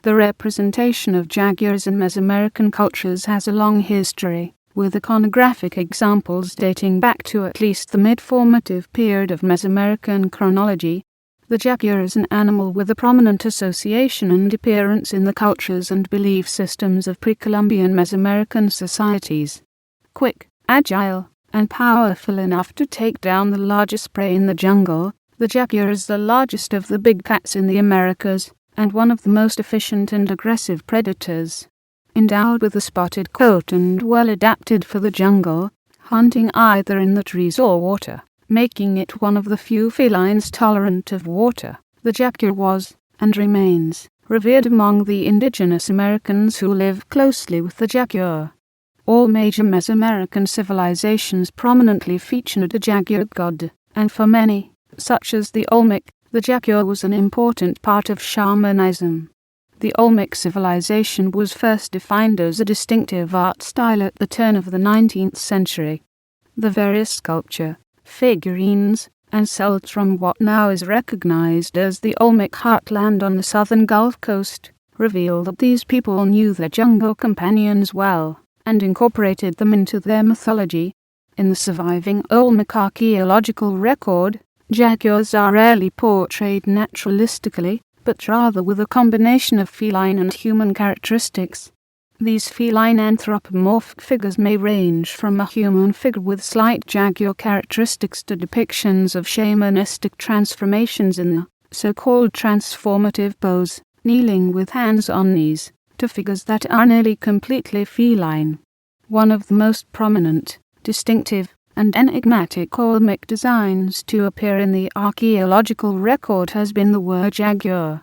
The representation of jaguars in Mesoamerican cultures has a long history, with iconographic examples dating back to at least the mid-Formative period of Mesoamerican chronology. The jaguar is an animal with a prominent association and appearance in the cultures and belief systems of pre-Columbian Mesoamerican societies. Quick, agile, and powerful enough to take down the largest prey in the jungle, the jaguar is the largest of the big cats in the Americas, and one of the most efficient and aggressive predators. Endowed with a spotted coat and well adapted for the jungle, hunting either in the trees or water, making it one of the few felines tolerant of water, the jaguar was, and remains, revered among the indigenous Americans who live closely with the jaguar. All major Mesoamerican civilizations prominently featured a jaguar god, and for many, such as the Olmec, the jaguar was an important part of shamanism. The Olmec civilization was first defined as a distinctive art style at the turn of the 19th century. The various sculpture, figurines, and celts from what now is recognized as the Olmec heartland on the southern Gulf Coast reveal that these people knew their jungle companions well, and incorporated them into their mythology. In the surviving Olmec archaeological record, jaguars are rarely portrayed naturalistically, but rather with a combination of feline and human characteristics. These feline anthropomorphic figures may range from a human figure with slight jaguar characteristics to depictions of shamanistic transformations in the so-called transformative pose, kneeling with hands on knees, to figures that are nearly completely feline. One of the most prominent, distinctive, and enigmatic Olmec designs to appear in the archaeological record has been the word jaguar.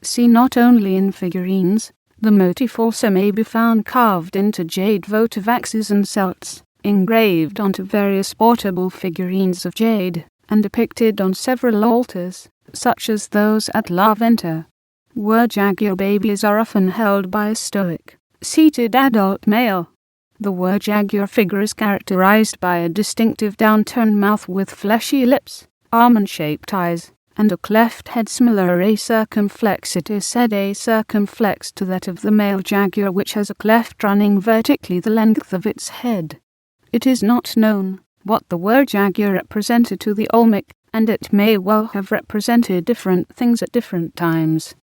Seen not only in figurines, the motif also may be found carved into jade votive axes and celts, engraved onto various portable figurines of jade, and depicted on several altars, such as those at La Venta. Word jaguar babies are often held by a stoic, seated adult male. The word jaguar figure is characterized by a distinctive downturned mouth with fleshy lips, almond-shaped eyes, and a cleft head similar a circumflex. It is said a circumflex to that of the male jaguar, which has a cleft running vertically the length of its head. It is not known what the word jaguar represented to the Olmec, and it may well have represented different things at different times.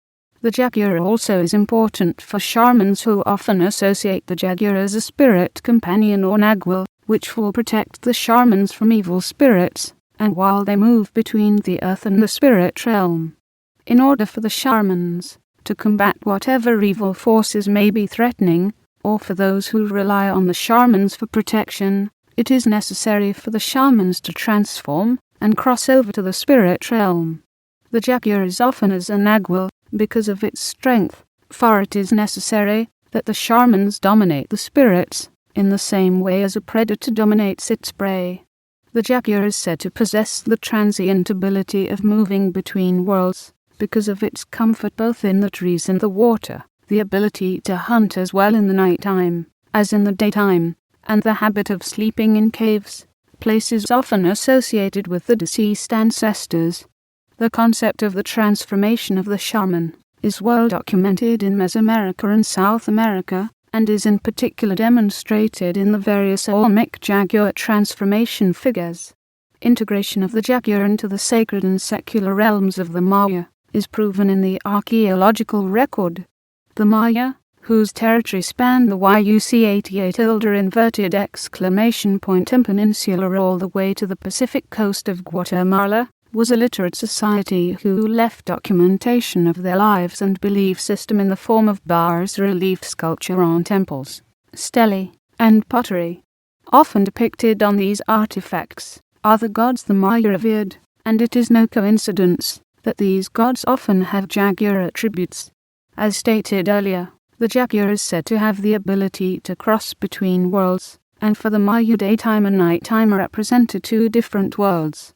The jaguar also is important for shamans, who often associate the jaguar as a spirit companion or nagual, which will protect the shamans from evil spirits, and while they move between the earth and the spirit realm. In order for the shamans to combat whatever evil forces may be threatening, or for those who rely on the shamans for protection, it is necessary for the shamans to transform and cross over to the spirit realm. The jaguar is often as a nagual because of its strength, for it is necessary that the shamans dominate the spirits, in the same way as a predator dominates its prey. The jaguar is said to possess the transient ability of moving between worlds, because of its comfort both in the trees and the water, the ability to hunt as well in the night time as in the daytime, and the habit of sleeping in caves, places often associated with the deceased ancestors. The concept of the transformation of the shaman is well documented in Mesoamerica and South America, and is in particular demonstrated in the various Olmec jaguar transformation figures. Integration of the jaguar into the sacred and secular realms of the Maya is proven in the archaeological record. The Maya, whose territory spanned the YUC88 peninsula all the way to the Pacific coast of Guatemala, was a literate society who left documentation of their lives and belief system in the form of bas-relief sculpture on temples, stelae, and pottery. Often depicted on these artifacts are the gods the Maya revered, and it is no coincidence that these gods often have jaguar attributes. As stated earlier, the jaguar is said to have the ability to cross between worlds, and for the Maya daytime and nighttime represented two different worlds.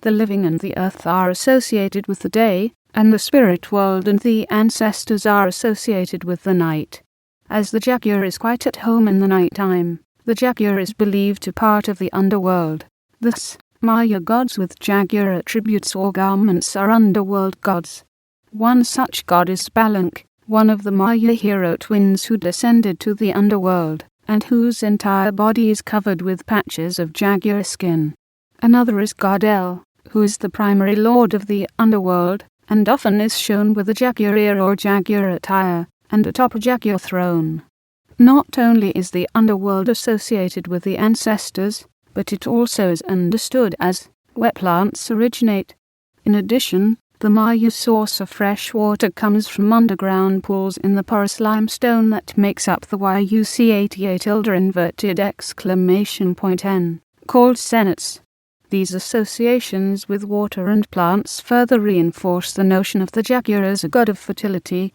The living and the earth are associated with the day, and the spirit world and the ancestors are associated with the night. As the jaguar is quite at home in the nighttime, the jaguar is believed to part of the underworld. Thus, Maya gods with jaguar attributes or garments are underworld gods. One such god is Spelunk, one of the Maya hero twins who descended to the underworld, and whose entire body is covered with patches of jaguar skin. Another is Gardel, who is the primary lord of the underworld, and often is shown with a jaguar ear or jaguar attire, and atop a jaguar throne. Not only is the underworld associated with the ancestors, but it also is understood as where plants originate. In addition, the Maya source of fresh water comes from underground pools in the porous limestone that makes up the YUC88N, called cenotes. These associations with water and plants further reinforce the notion of the jaguar as a god of fertility,